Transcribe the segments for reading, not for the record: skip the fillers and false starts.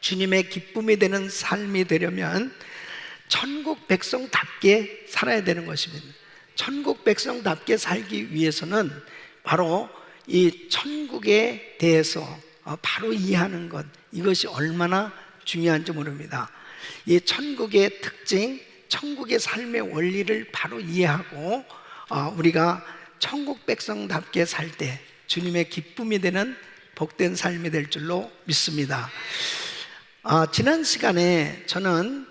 주님의 기쁨이 되는 삶이 되려면 천국 백성답게 살아야 되는 것입니다. 천국 백성답게 살기 위해서는 바로 이 천국에 대해서 바로 이해하는 것, 이것이 얼마나 중요한지 모릅니다. 이 천국의 특징, 천국의 삶의 원리를 바로 이해하고 우리가 천국 백성답게 살 때 주님의 기쁨이 되는 복된 삶이 될 줄로 믿습니다. 지난 시간에 저는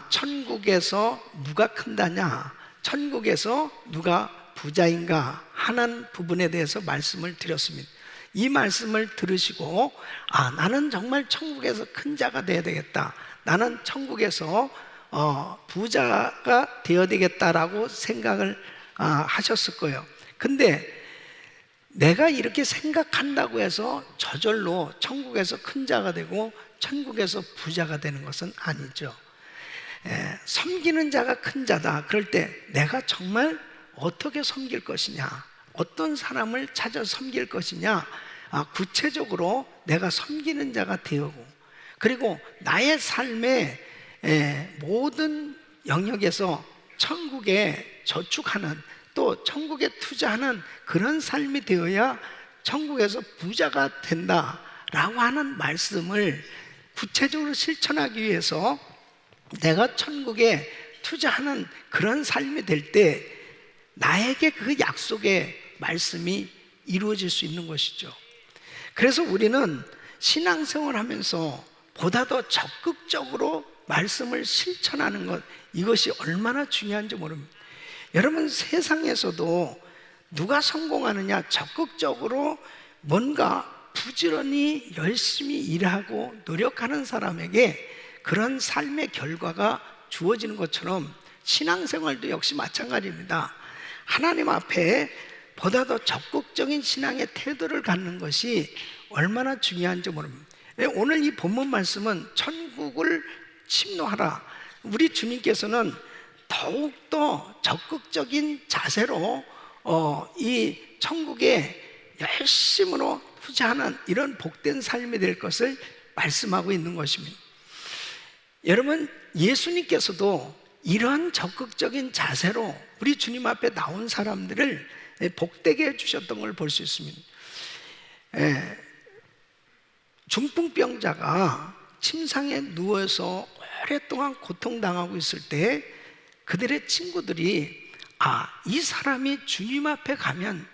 천국에서 누가 큰다냐, 천국에서 누가 부자인가 하는 부분에 대해서 말씀을 드렸습니다. 이 말씀을 들으시고 나는 정말 천국에서 큰 자가 되어야 되겠다, 나는 천국에서 부자가 되어야 되겠다라고 생각을 하셨을 거예요. 근데 내가 이렇게 생각한다고 해서 저절로 천국에서 큰 자가 되고 천국에서 부자가 되는 것은 아니죠. 섬기는 자가 큰 자다. 그럴 때 내가 정말 어떻게 섬길 것이냐, 어떤 사람을 찾아 섬길 것이냐, 구체적으로 내가 섬기는 자가 되고, 그리고 나의 삶의 모든 영역에서 천국에 저축하는, 또 천국에 투자하는 그런 삶이 되어야 천국에서 부자가 된다라고 하는 말씀을 구체적으로 실천하기 위해서 내가 천국에 투자하는 그런 삶이 될 때 나에게 그 약속의 말씀이 이루어질 수 있는 것이죠. 그래서 우리는 신앙생활을 하면서 보다 더 적극적으로 말씀을 실천하는 것, 이것이 얼마나 중요한지 모릅니다. 여러분, 세상에서도 누가 성공하느냐, 적극적으로 뭔가 부지런히 열심히 일하고 노력하는 사람에게 그런 삶의 결과가 주어지는 것처럼 신앙생활도 역시 마찬가지입니다. 하나님 앞에 보다 더 적극적인 신앙의 태도를 갖는 것이 얼마나 중요한지 모릅니다. 오늘 이 본문 말씀은 천국을 침노하라, 우리 주님께서는 더욱더 적극적인 자세로 이 천국에 열심으로 투자하는 이런 복된 삶이 될 것을 말씀하고 있는 것입니다. 여러분, 예수님께서도 이런 적극적인 자세로 우리 주님 앞에 나온 사람들을 복되게 해주셨던 걸 볼 수 있습니다. 중풍병자가 침상에 누워서 오랫동안 고통당하고 있을 때 그들의 친구들이 이 사람이 주님 앞에 가면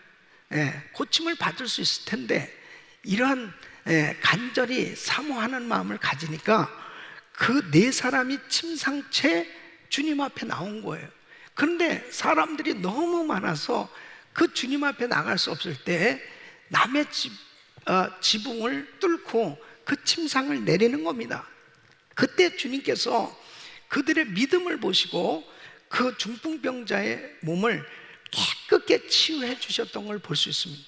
고침을 받을 수 있을 텐데, 이러한 간절히 사모하는 마음을 가지니까 그 네 사람이 침상채 주님 앞에 나온 거예요. 그런데 사람들이 너무 많아서 그 주님 앞에 나갈 수 없을 때 남의 지붕을 뚫고 그 침상을 내리는 겁니다. 그때 주님께서 그들의 믿음을 보시고 그 중풍병자의 몸을 깨끗게 치유해 주셨던 걸 볼 수 있습니다.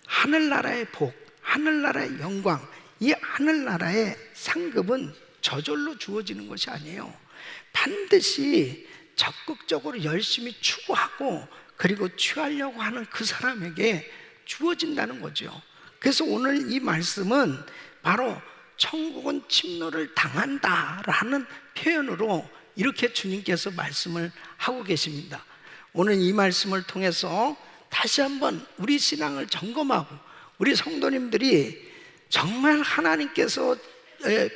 하늘나라의 복, 하늘나라의 영광, 이 하늘나라의 상급은 저절로 주어지는 것이 아니에요. 반드시 적극적으로 열심히 추구하고 그리고 취하려고 하는 그 사람에게 주어진다는 거죠. 그래서 오늘 이 말씀은 바로 천국은 침노를 당한다라는 표현으로 이렇게 주님께서 말씀을 하고 계십니다. 오늘 이 말씀을 통해서 다시 한번 우리 신앙을 점검하고, 우리 성도님들이 정말 하나님께서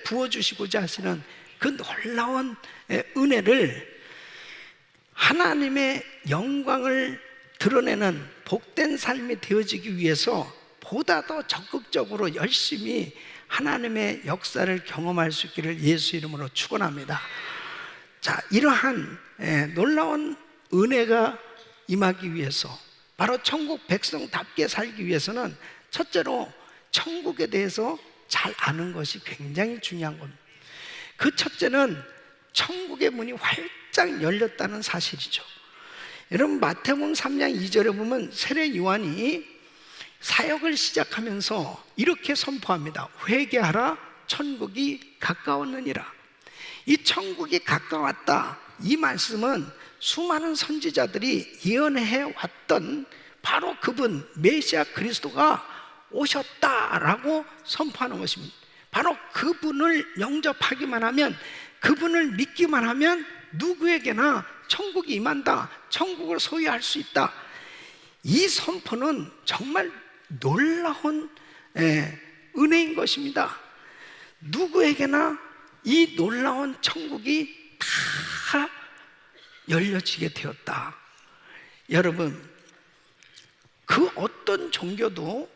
부어주시고자 하시는 그 놀라운 은혜를, 하나님의 영광을 드러내는 복된 삶이 되어지기 위해서 보다 더 적극적으로 열심히 하나님의 역사를 경험할 수 있기를 예수 이름으로 축원합니다. 자, 이러한 놀라운 은혜가 임하기 위해서, 바로 천국 백성답게 살기 위해서는 첫째로 천국에 대해서 잘 아는 것이 굉장히 중요한 겁니다. 그 첫째는 천국의 문이 활짝 열렸다는 사실이죠. 여러분, 마태복음 3장 2절에 보면 세례 요한이 사역을 시작하면서 이렇게 선포합니다. 회개하라, 천국이 가까웠느니라. 이 천국이 가까웠다, 이 말씀은 수많은 선지자들이 예언해 왔던 바로 그분 메시아 그리스도가 오셨다라고 선포하는 것입니다. 바로 그분을 영접하기만 하면, 그분을 믿기만 하면 누구에게나 천국이 임한다, 천국을 소유할 수 있다. 이 선포는 정말 놀라운 은혜인 것입니다. 누구에게나 이 놀라운 천국이 다 열려지게 되었다. 여러분, 그 어떤 종교도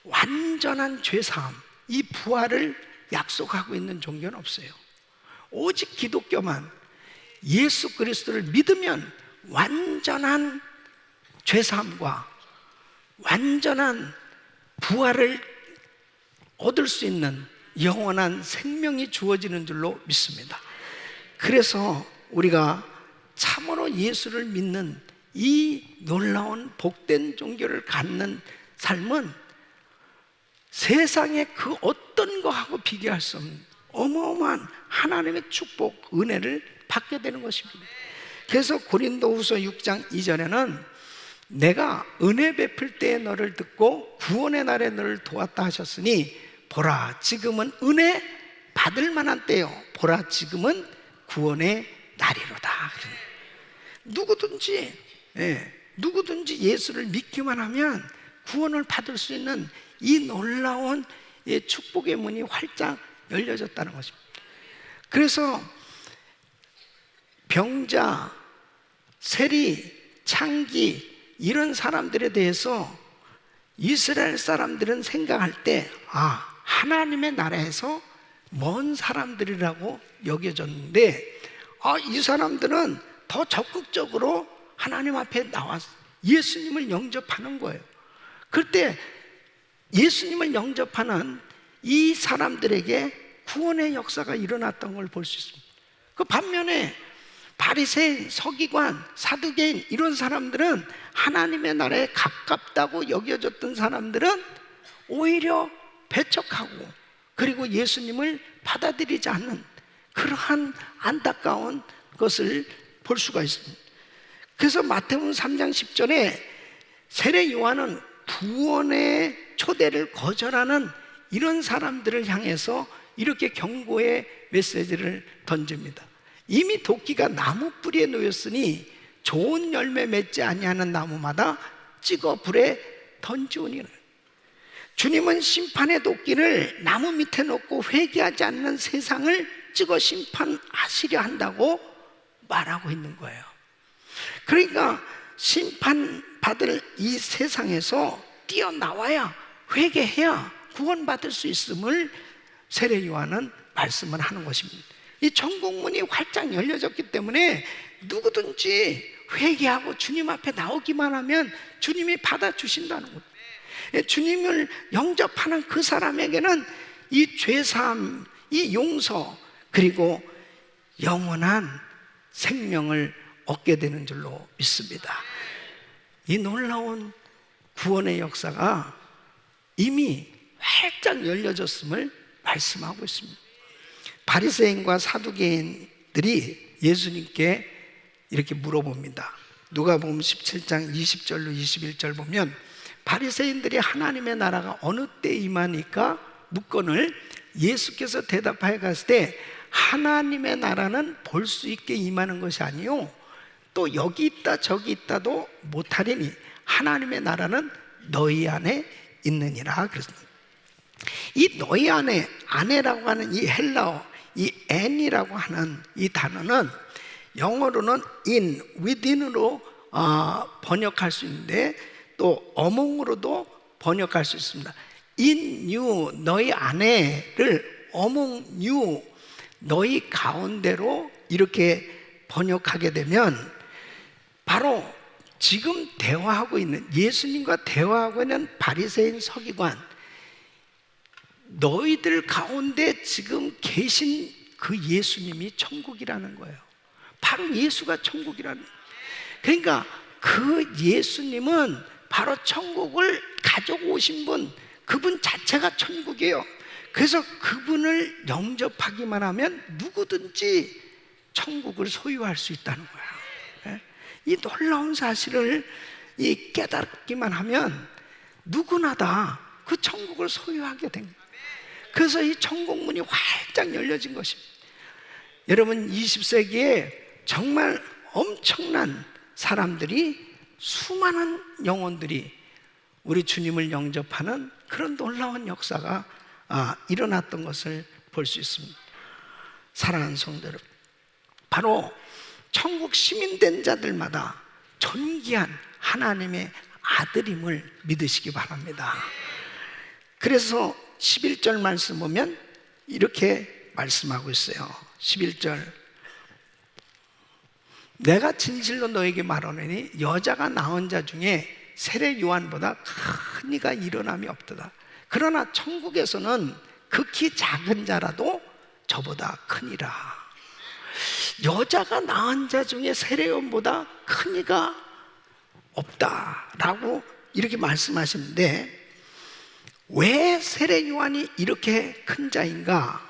완전한 죄사함, 이 부활을 약속하고 있는 종교는 없어요. 오직 기독교만 예수 그리스도를 믿으면 완전한 죄사함과 완전한 부활을 얻을 수 있는 영원한 생명이 주어지는 줄로 믿습니다. 그래서 우리가 참으로 예수를 믿는 이 놀라운 복된 종교를 갖는 삶은 세상의 그 어떤 거하고 비교할 수 없는 어마어마한 하나님의 축복, 은혜를 받게 되는 것입니다. 그래서 고린도후서 6장 2절에는 내가 은혜 베풀 때에 너를 듣고 구원의 날에 너를 도왔다 하셨으니 보라 지금은 은혜 받을 만한 때요, 보라 지금은 구원의 날이로다. 누구든지 누구든지 예수를 믿기만 하면 구원을 받을 수 있는 이 놀라운 축복의 문이 활짝 열려졌다는 것입니다. 그래서 병자, 세리, 창기 이런 사람들에 대해서 이스라엘 사람들은 생각할 때 하나님의 나라에서 먼 사람들이라고 여겨졌는데 이 사람들은 더 적극적으로 하나님 앞에 나와서 예수님을 영접하는 거예요. 그때 예수님을 영접하는 이 사람들에게 구원의 역사가 일어났던 걸 볼 수 있습니다. 그 반면에 바리새인, 서기관, 사두개인 이런 사람들은 하나님의 나라에 가깝다고 여겨졌던 사람들은 오히려 배척하고 그리고 예수님을 받아들이지 않는 그러한 안타까운 것을 볼 수가 있습니다. 그래서 마태복음 3장 10절에 세례 요한은 구원의 초대를 거절하는 이런 사람들을 향해서 이렇게 경고의 메시지를 던집니다. 이미 도끼가 나무 뿌리에 놓였으니 좋은 열매 맺지 아니하는 나무마다 찍어 불에 던지오니라. 주님은 심판의 도끼를 나무 밑에 놓고 회개하지 않는 세상을 찍어 심판하시려 한다고 말하고 있는 거예요. 그러니까 심판받을 이 세상에서 뛰어나와야, 회개해야 구원받을 수 있음을 세례 요한은 말씀을 하는 것입니다. 이 천국문이 활짝 열려졌기 때문에 누구든지 회개하고 주님 앞에 나오기만 하면 주님이 받아주신다는 것. 주님을 영접하는 그 사람에게는 이 죄사함, 이 용서, 그리고 영원한 생명을 얻게 되는 줄로 믿습니다. 이 놀라운 구원의 역사가 이미 활짝 열려졌음을 말씀하고 있습니다. 바리새인과 사두개인들이 예수님께 이렇게 물어봅니다. 누가복음 17장 20절로 21절 보면 바리새인들이 하나님의 나라가 어느 때 임하니까 묻거늘 예수께서 대답하여 갔을 때 하나님의 나라는 볼 수 있게 임하는 것이 아니요 또 여기 있다 저기 있다도 못하리니 하나님의 나라는 너희 안에 있느니라 그랬습니다. 이 너희 안에라고 하는 이 헬라어, 이 an이라고 하는 이 단어는 영어로는 in, within으로 번역할 수 있는데 또 among으로도 번역할 수 있습니다. in you, 너희 안에를 among you, 너희 가운데로 이렇게 번역하게 되면 바로 지금 대화하고 있는, 예수님과 대화하고 있는 바리새인 서기관, 너희들 가운데 지금 계신 그 예수님이 천국이라는 거예요. 바로 예수가 천국이라는 거예요. 그러니까 그 예수님은 바로 천국을 가지고 오신 분, 그분 자체가 천국이에요. 그래서 그분을 영접하기만 하면 누구든지 천국을 소유할 수 있다는 거예요. 이 놀라운 사실을 이 깨닫기만 하면 누구나 다 그 천국을 소유하게 된 거예요. 그래서 이 천국 문이 활짝 열려진 것입니다. 여러분, 20세기에 정말 엄청난 사람들이, 수많은 영혼들이 우리 주님을 영접하는 그런 놀라운 역사가 일어났던 것을 볼 수 있습니다. 사랑하는 성도 여러분, 바로 천국 시민된 자들마다 존귀한 하나님의 아들임을 믿으시기 바랍니다. 그래서 11절 말씀 보면 이렇게 말씀하고 있어요. 11절, 내가 진실로 너에게 말하노니 여자가 낳은 자 중에 세례 요한보다 큰 이가 일어남이 없도다. 그러나 천국에서는 극히 작은 자라도 저보다 크니라. 여자가 낳은 자 중에 세례 요한보다 큰 이가 없다라고 이렇게 말씀하시는데, 왜 세례 요한이 이렇게 큰 자인가?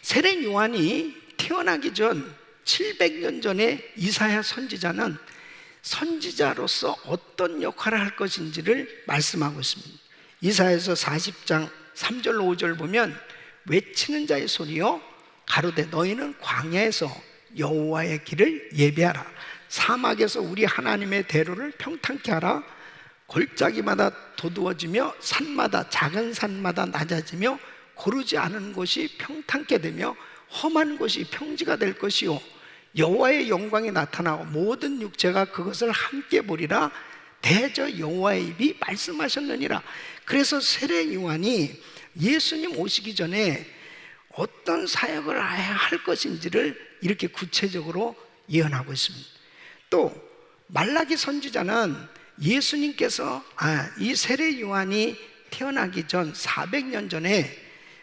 세례 요한이 태어나기 전 700년 전에 이사야 선지자는 선지자로서 어떤 역할을 할 것인지를 말씀하고 있습니다. 이사야서 40장 3절 5절 보면, 외치는 자의 소리여 가로되 너희는 광야에서 여호와의 길을 예비하라. 사막에서 우리 하나님의 대로를 평탄케 하라. 골짜기마다 도두어지며 산마다, 작은 산마다 낮아지며 고르지 않은 곳이 평탄케 되며 험한 곳이 평지가 될 것이요, 여호와의 영광이 나타나고 모든 육체가 그것을 함께 보리라. 대저 여호와의 입이 말씀하셨느니라. 그래서 세례 요한이 예수님 오시기 전에 어떤 사역을 해야 할 것인지를 이렇게 구체적으로 예언하고 있습니다. 또 말라기 선지자는 예수님께서 이 세례 요한이 태어나기 전 400년 전에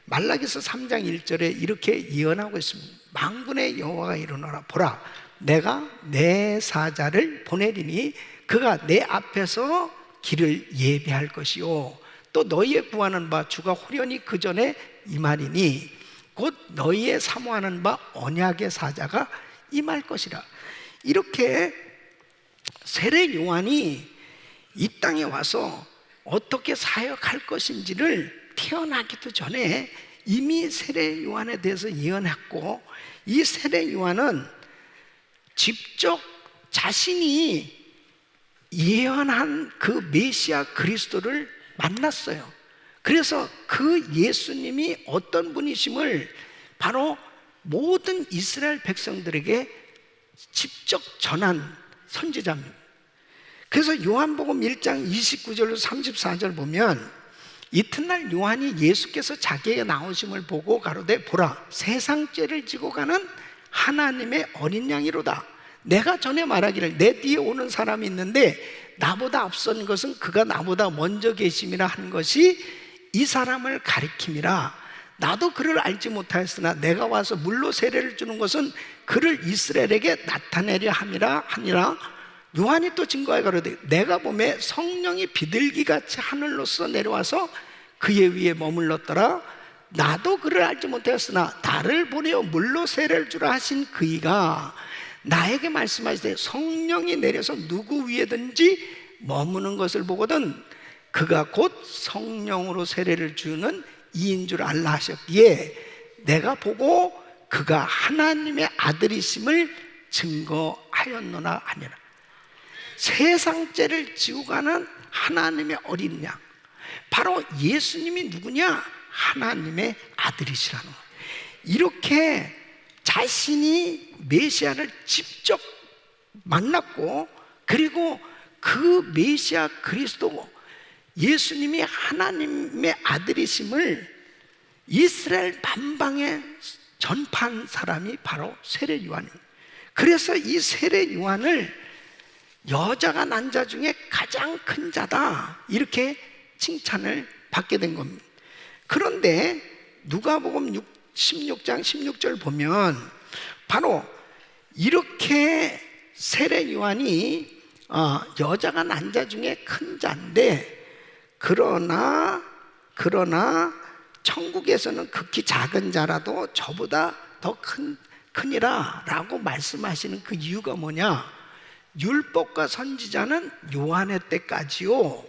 말라기서 3장 1절에 이렇게 예언하고 있습니다. 만군의 여호와가 이르노라. 보라, 내가 내 사자를 보내리니 그가 내 앞에서 길을 예비할 것이요, 또 너희의 구하는 바 주가 호련히 그 전에 임하리니 곧 너희의 사모하는 바 언약의 사자가 임할 것이라. 이렇게 세례 요한이 이 땅에 와서 어떻게 사역할 것인지를 태어나기도 전에 이미 세례 요한에 대해서 예언했고, 이 세례 요한은 직접 자신이 예언한 그 메시아 그리스도를 만났어요. 그래서 그 예수님이 어떤 분이심을 바로 모든 이스라엘 백성들에게 직접 전한 선지자입니다. 그래서 요한복음 1장 29절로 34절 보면, 이튿날 요한이 예수께서 자기에게 나오심을 보고 가로되 보라, 세상 죄를 지고 가는 하나님의 어린 양이로다. 내가 전에 말하기를 내 뒤에 오는 사람이 있는데 나보다 앞선 것은 그가 나보다 먼저 계심이라 한 것이 이 사람을 가리킴이라. 나도 그를 알지 못하였으나 내가 와서 물로 세례를 주는 것은 그를 이스라엘에게 나타내려 함이라 하니라. 요한이 또 증거하여 가로되 내가 보매 성령이 비둘기같이 하늘로서 내려와서 그의 위에 머물렀더라. 나도 그를 알지 못하였으나 나를 보내어 물로 세례를 주라 하신 그이가 나에게 말씀하시되 성령이 내려서 누구 위에든지 머무는 것을 보거든 그가 곧 성령으로 세례를 주는 이인 줄 알라 하셨기에 내가 보고 그가 하나님의 아들이심을 증거하였노라 하니라. 세상 죄를 지고 가는 하나님의 어린 양, 바로 예수님이 누구냐? 하나님의 아들이시라는 거예요. 이렇게 자신이 메시아를 직접 만났고, 그리고 그 메시아 그리스도 예수님이 하나님의 아들이심을 이스라엘 만방에 전파한 사람이 바로 세례 요한입니다. 그래서 이 세례 요한을 여자가 난 자 중에 가장 큰 자다, 이렇게 칭찬을 받게 된 겁니다. 그런데 누가복음 16장 16절 보면 바로 이렇게 세례 요한이 여자가 난 자 중에 큰 자인데, 그러나 천국에서는 극히 작은 자라도 저보다 더 크니라 라고 말씀하시는 그 이유가 뭐냐? 율법과 선지자는 요한의 때까지요,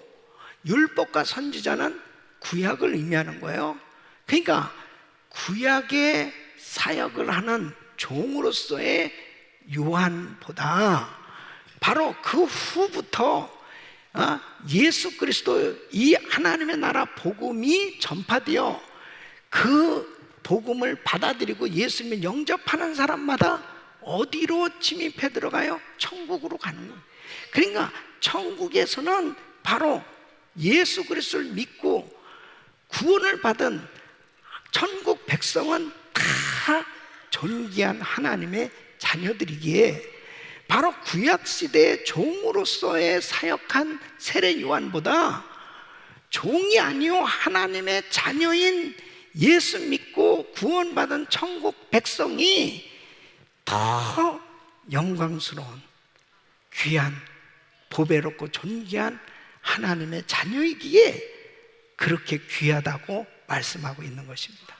율법과 선지자는 구약을 의미하는 거예요. 그러니까 구약의 사역을 하는 종으로서의 요한보다 바로 그 후부터 예수 그리스도 이 하나님의 나라 복음이 전파되어 그 복음을 받아들이고 예수님을 영접하는 사람마다 어디로 침입해 들어가요? 천국으로 가는 거예요. 그러니까 천국에서는 바로 예수 그리스도를 믿고 구원을 받은 천국 백성은 다 존귀한 하나님의 자녀들이기에 바로 구약시대의 종으로서의 사역한 세례 요한보다 종이 아니요 하나님의 자녀인 예수 믿고 구원받은 천국 백성이 더 영광스러운 귀한 보배롭고 존귀한 하나님의 자녀이기에 그렇게 귀하다고 말씀하고 있는 것입니다.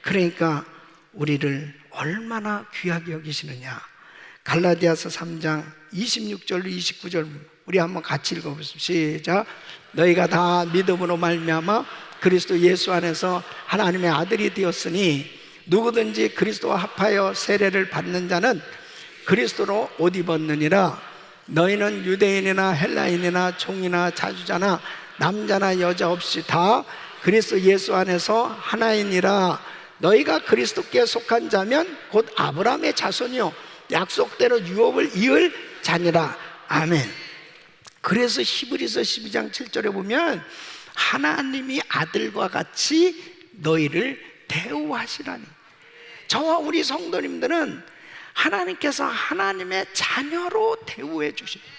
그러니까 우리를 얼마나 귀하게 여기시느냐. 갈라디아서 3장 26절 29절 우리 한번 같이 읽어보십시오. 시작. 너희가 다 믿음으로 말미암아 그리스도 예수 안에서 하나님의 아들이 되었으니 누구든지 그리스도와 합하여 세례를 받는 자는 그리스도로 옷 입었느니라. 너희는 유대인이나 헬라인이나 종이나 자주자나 남자나 여자 없이 다 그리스도 예수 안에서 하나이니라. 너희가 그리스도께 속한 자면 곧 아브라함의 자손이요 약속대로 유업을 이을 자니라. 아멘. 그래서 히브리서 12장 7절에 보면 하나님이 아들과 같이 너희를 대우하시라니. 저와 우리 성도님들은 하나님께서 하나님의 자녀로 대우해 주십니다.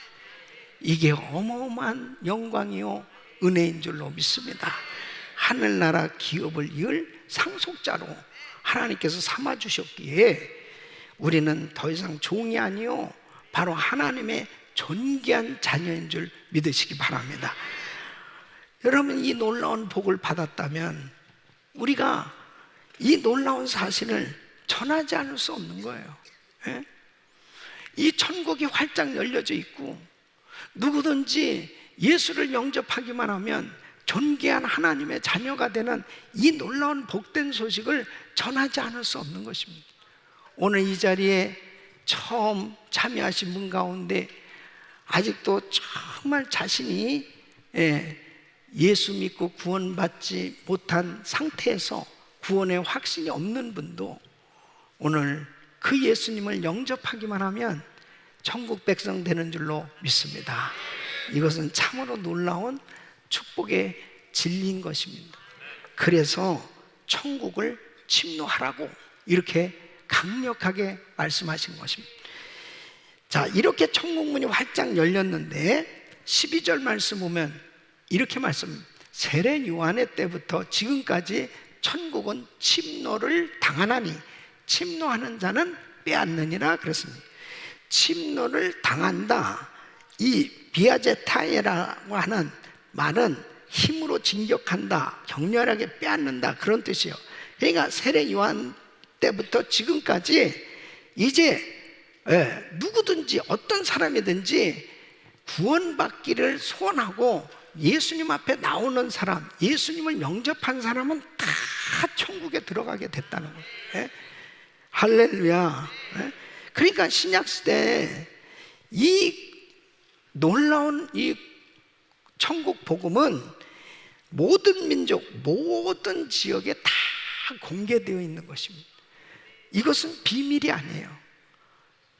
이게 어마어마한 영광이요 은혜인 줄로 믿습니다. 하늘나라 기업을 이을 상속자로 하나님께서 삼아 주셨기에 우리는 더 이상 종이 아니요 바로 하나님의 존귀한 자녀인 줄 믿으시기 바랍니다. 여러분, 이 놀라운 복을 받았다면 우리가 이 놀라운 사실을 전하지 않을 수 없는 거예요. 예? 이 천국이 활짝 열려져 있고 누구든지 예수를 영접하기만 하면 존귀한 하나님의 자녀가 되는 이 놀라운 복된 소식을 전하지 않을 수 없는 것입니다. 오늘 이 자리에 처음 참여하신 분 가운데 아직도 정말 자신이 예수 믿고 구원받지 못한 상태에서 구원의 확신이 없는 분도 오늘 그 예수님을 영접하기만 하면 천국 백성 되는 줄로 믿습니다. 이것은 참으로 놀라운 축복의 진리인 것입니다. 그래서 천국을 침노하라고 이렇게 강력하게 말씀하신 것입니다. 자, 이렇게 천국문이 활짝 열렸는데 12절 말씀 보면 이렇게 말씀합니다. 세례 요한의 때부터 지금까지 천국은 침노를 당하나니 침노하는 자는 빼앗느니라 그랬습니다. 침노를 당한다. 이 비아제타에라고 하는 말은 힘으로 진격한다, 격렬하게 빼앗는다 그런 뜻이에요. 그러니까 세례 요한 때부터 지금까지 이제 누구든지 어떤 사람이든지 구원받기를 소원하고 예수님 앞에 나오는 사람, 예수님을 영접한 사람은 다 천국에 들어가게 됐다는 거예요. 할렐루야. 그러니까 신약시대에 이 놀라운 이 천국 복음은 모든 민족, 모든 지역에 다 공개되어 있는 것입니다. 이것은 비밀이 아니에요.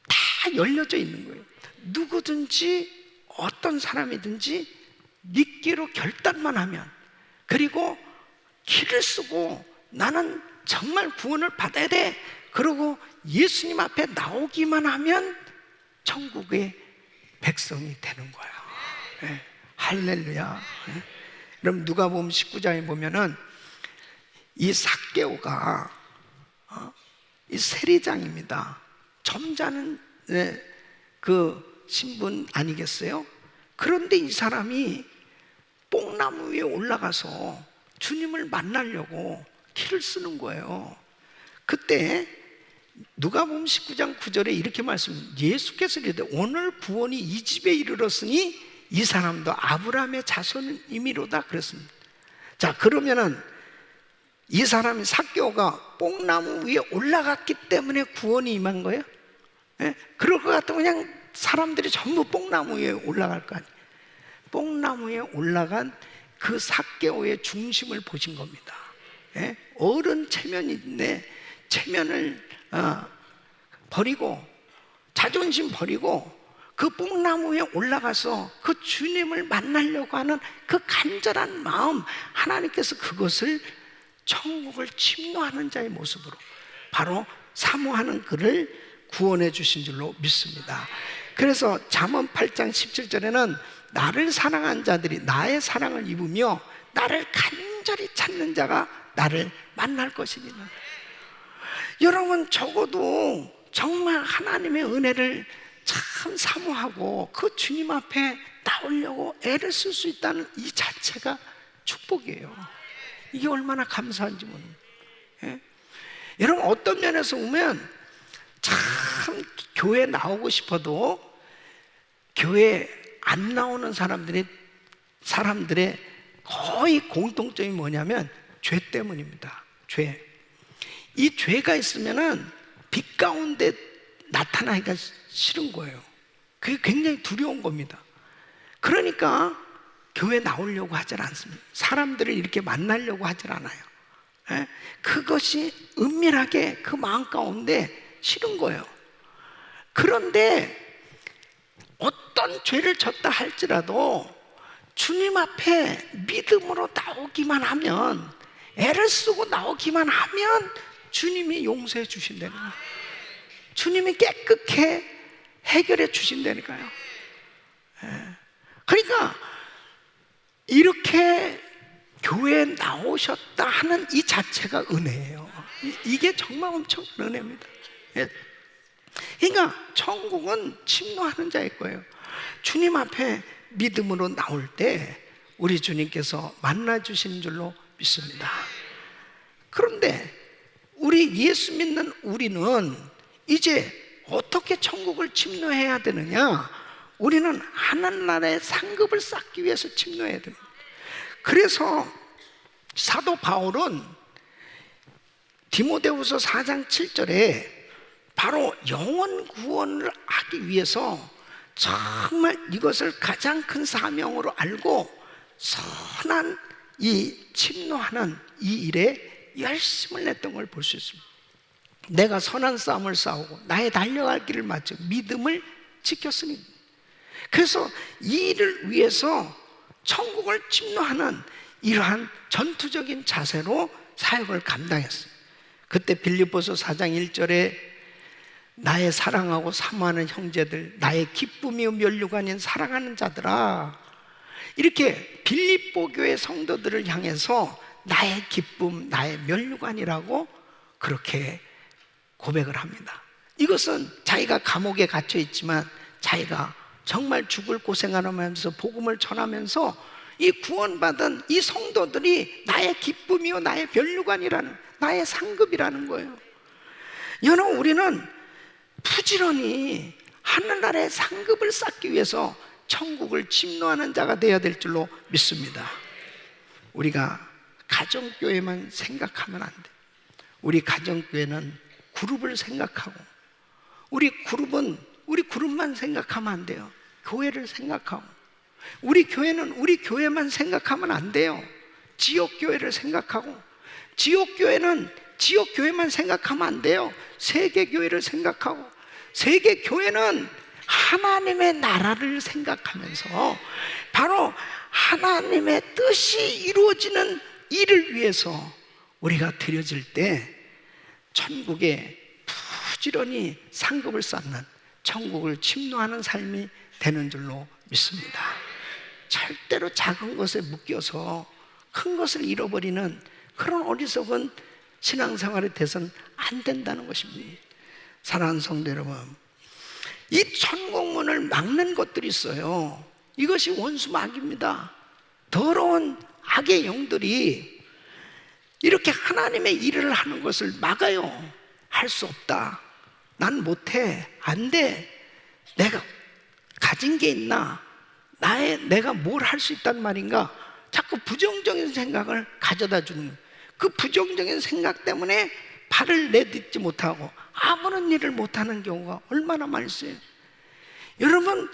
다 열려져 있는 거예요. 누구든지 어떤 사람이든지 믿기로 결단만 하면, 그리고 키를 쓰고 나는 정말 구원을 받아야 돼, 그리고 예수님 앞에 나오기만 하면 천국의 백성이 되는 거예요. 네. 할렐루야. 네. 그럼 누가복음 19장에 보면은 이 삭개오가 이 세리장입니다. 점잖은 그 신분 아니겠어요? 그런데 이 사람이 뽕나무 위에 올라가서 주님을 만나려고 키를 쓰는 거예요. 그때 누가복음 19장 9절에 이렇게 예수께서 이르되 오늘 구원이 이 집에 이르렀으니 이 사람도 아브라함의 자손임이로다 그랬습니다. 자, 그러면은 이 사람이 삭개오가 뽕나무 위에 올라갔기 때문에 구원이 임한 거예요? 예? 그럴 것 같으면 그냥 사람들이 전부 뽕나무 위에 올라갈 거 아니에요. 뽕나무에 올라간 그 삭개오의 중심을 보신 겁니다. 예? 어른 체면인데 체면을 버리고 자존심 버리고 그 뽕나무 위에 올라가서 그 주님을 만나려고 하는 그 간절한 마음, 하나님께서 그것을 천국을 침노하는 자의 모습으로 바로 사모하는 그를 구원해 주신 줄로 믿습니다. 그래서 잠언 8장 17절에는 나를 사랑한 자들이 나의 사랑을 입으며 나를 간절히 찾는 자가 나를 만날 것이니라. 여러분, 적어도 정말 하나님의 은혜를 참 사모하고 그 주님 앞에 나오려고 애를 쓸 수 있다는 이 자체가 축복이에요. 이게 얼마나 감사한지 모릅니다. 예? 여러분, 어떤 면에서 보면 참 교회 나오고 싶어도 교회 안 나오는 사람들의 거의 공통점이 뭐냐면 죄 때문입니다. 죄. 이 죄가 있으면은 빛 가운데 나타나기가 싫은 거예요. 그게 굉장히 두려운 겁니다. 그러니까 교회 나오려고 하질 않습니다. 사람들을 이렇게 만나려고 하질 않아요. 예? 그것이 은밀하게 그 마음 가운데 싫은 거예요. 그런데 어떤 죄를 졌다 할지라도 주님 앞에 믿음으로 나오기만 하면, 애를 쓰고 나오기만 하면 주님이 용서해 주신다니까요. 주님이 깨끗게 해결해 주신다니까요. 그러니까 이렇게 교회에 나오셨다 하는 이 자체가 은혜예요. 이게 정말 엄청난 은혜입니다. 그러니까 천국은 침노하는 자일 거예요. 주님 앞에 믿음으로 나올 때 우리 주님께서 만나 주시는 줄로 믿습니다. 그런데 우리 예수 믿는 우리는 이제 어떻게 천국을 침노해야 되느냐? 우리는 하늘나라의 상급을 쌓기 위해서 침노해야 됩니다. 그래서 사도 바울은 디모데후서 4장 7절에 바로 영혼 구원을 하기 위해서 정말 이것을 가장 큰 사명으로 알고 선한 이 침노하는 이 일에 열심을 냈던 걸 볼 수 있습니다. 내가 선한 싸움을 싸우고 나의 달려갈 길을 마쳐 믿음을 지켰으니, 그래서 이 일을 위해서 천국을 침노하는 이러한 전투적인 자세로 사역을 감당했어요. 그때 빌립보서 4장 1절에 나의 사랑하고 사모하는 형제들, 나의 기쁨이요 면류관인 사랑하는 자들아, 이렇게 빌립보 교회 성도들을 향해서 나의 기쁨, 나의 면류관이라고 그렇게 고백을 합니다. 이것은 자기가 감옥에 갇혀 있지만 자기가 정말 죽을 고생을 하면서 복음을 전하면서 이 구원받은 이 성도들이 나의 기쁨이요 나의 면류관이라는, 나의 상급이라는 거예요. 여러분, 우리는 부지런히 하늘나라의 상급을 쌓기 위해서 천국을 침노하는 자가 되어야 될 줄로 믿습니다. 우리가 가정교회만 생각하면 안 돼. 우리 가정교회는 그룹을 생각하고, 우리 그룹만 생각하면 안 돼요. 교회를 생각하고, 우리 교회는 우리 교회만 생각하면 안 돼요. 지역교회를 생각하고, 지역교회는 지역교회만 생각하면 안 돼요. 세계교회를 생각하고, 세계교회는 하나님의 나라를 생각하면서 바로 하나님의 뜻이 이루어지는 일을 위해서 우리가 드려질 때 천국에 부지런히 상급을 쌓는, 천국을 침노하는 삶이 되는 줄로 믿습니다. 절대로 작은 것에 묶여서 큰 것을 잃어버리는 그런 어리석은 신앙생활이 돼서는 안 된다는 것입니다. 사랑하는 성도 여러분, 이 천국문을 막는 것들이 있어요. 이것이 원수 마귀입니다. 더러운 악의 영들이 이렇게 하나님의 일을 하는 것을 막아요. 할 수 없다. 난 못해, 안 돼, 내가 가진 게 있나, 내가 뭘 할 수 있단 말인가, 자꾸 부정적인 생각을 가져다 주는 거예요. 그 부정적인 생각 때문에 발을 내딛지 못하고 아무런 일을 못하는 경우가 얼마나 많이 있어요. 여러분,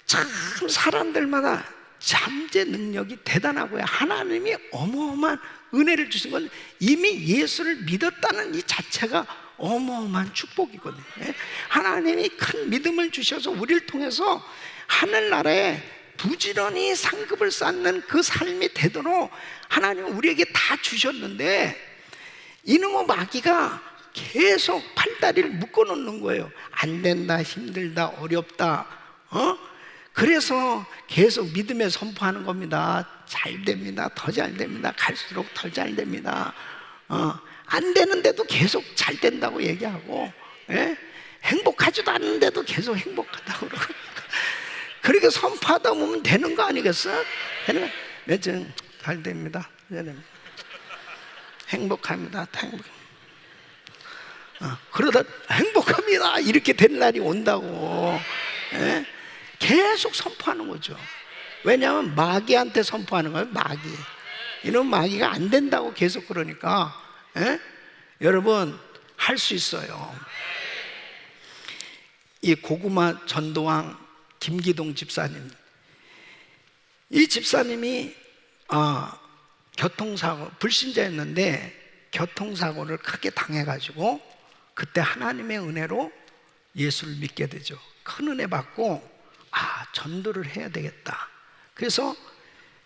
참 사람들마다 잠재 능력이 대단하고요. 하나님이 어마어마한 은혜를 주신 건 이미 예수를 믿었다는 이 자체가 어마어마한 축복이거든요. 하나님이 큰 믿음을 주셔서 우리를 통해서 하늘나라에 부지런히 상급을 쌓는 그 삶이 되도록 하나님은 우리에게 다 주셨는데, 이놈의 마귀가 계속 팔다리를 묶어놓는 거예요. 안 된다, 힘들다, 어렵다, 그래서 계속 믿음에 선포하는 겁니다. 잘 됩니다, 더 잘 됩니다, 갈수록 더 잘 됩니다. 안 되는데도 계속 잘 된다고 얘기하고, 행복하지도 않는데도 계속 행복하다고 그러고 그렇게 선포하다 보면 되는 거 아니겠어? 되는 거. 며칠 잘 됩니다, 행복합니다, 다 행복합니다. 그러다 행복합니다 이렇게 된 날이 온다고. 계속 선포하는 거죠. 왜냐하면 마귀한테 선포하는 거예요. 마귀. 이런 마귀가 안 된다고 계속 그러니까, 여러분 할 수 있어요. 이 고구마 전도왕 김기동 집사님, 이 집사님이 교통사고, 불신자였는데 교통사고를 크게 당해가지고 그때 하나님의 은혜로 예수를 믿게 되죠. 큰 은혜 받고 전도를 해야 되겠다. 그래서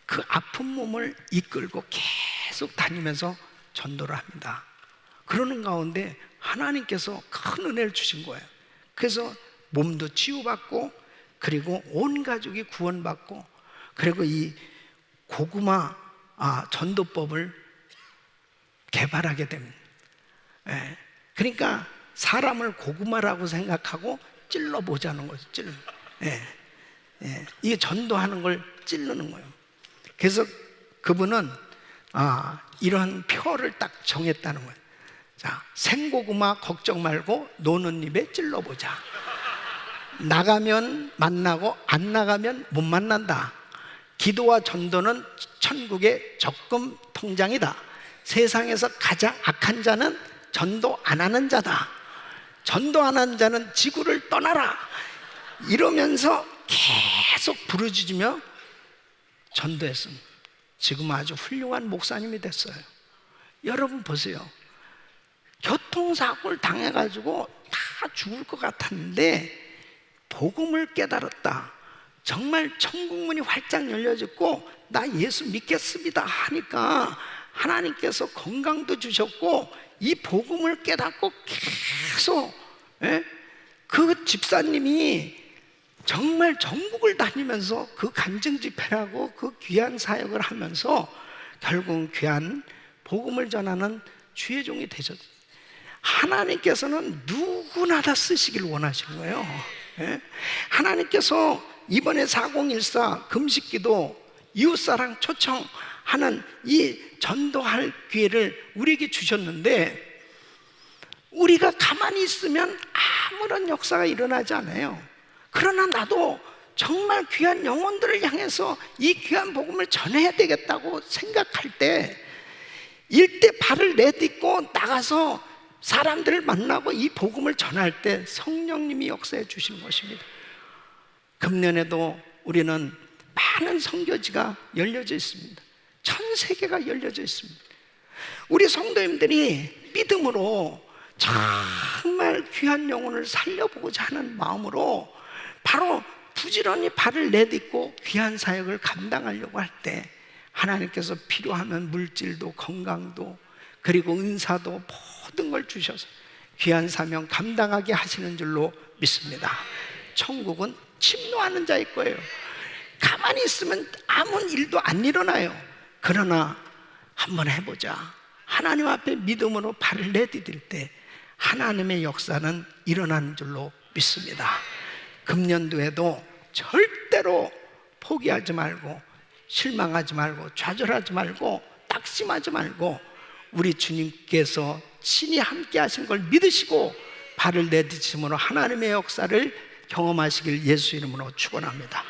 그 아픈 몸을 이끌고 계속 다니면서 전도를 합니다. 그러는 가운데 하나님께서 큰 은혜를 주신 거예요. 그래서 몸도 치유받고, 그리고 온 가족이 구원받고, 그리고 이 고구마 전도법을 개발하게 됩니다. 그러니까 사람을 고구마라고 생각하고 찔러보자는 거죠. 이게 전도하는 걸 찌르는 거예요. 그래서 그분은 이런 표를 딱 정했다는 거예요. 자, 생고구마 걱정 말고 노는 입에 찔러보자. 나가면 만나고 안 나가면 못 만난다. 기도와 전도는 천국의 적금 통장이다. 세상에서 가장 악한 자는 전도 안 하는 자다. 전도 안 하는 자는 지구를 떠나라. 이러면서 계속 부르짖으며 전도했습니다. 지금 아주 훌륭한 목사님이 됐어요. 여러분 보세요. 교통사고를 당해가지고 다 죽을 것 같았는데 복음을 깨달았다. 정말 천국문이 활짝 열려졌고 나 예수 믿겠습니다 하니까 하나님께서 건강도 주셨고 이 복음을 깨닫고 계속 그 집사님이 정말 전국을 다니면서 그 간증 집회라고 그 귀한 사역을 하면서 결국은 귀한 복음을 전하는 주의 종이 되셨어요. 하나님께서는 누구나 다 쓰시길 원하시는 거예요. 하나님께서 이번에 4014 금식기도 이웃사랑 초청하는 이 전도할 기회를 우리에게 주셨는데 우리가 가만히 있으면 아무런 역사가 일어나지 않아요. 그러나 나도 정말 귀한 영혼들을 향해서 이 귀한 복음을 전해야 되겠다고 생각할 때 일대 발을 내딛고 나가서 사람들을 만나고 이 복음을 전할 때 성령님이 역사해 주시는 것입니다. 금년에도 우리는 많은 선교지가 열려져 있습니다. 전 세계가 열려져 있습니다. 우리 성도님들이 믿음으로 정말 귀한 영혼을 살려보고자 하는 마음으로 바로 부지런히 발을 내딛고 귀한 사역을 감당하려고 할 때 하나님께서 필요하면 물질도 건강도 그리고 은사도 모든 걸 주셔서 귀한 사명 감당하게 하시는 줄로 믿습니다. 천국은 침노하는 자일 거예요. 가만히 있으면 아무 일도 안 일어나요. 그러나 한번 해보자. 하나님 앞에 믿음으로 발을 내디딜 때 하나님의 역사는 일어나는 줄로 믿습니다. 금년도에도 절대로 포기하지 말고 실망하지 말고 좌절하지 말고 낙심하지 말고 우리 주님께서 친히 함께 하신 걸 믿으시고 발을 내딛음으로 하나님의 역사를 경험하시길 예수 이름으로 축원합니다.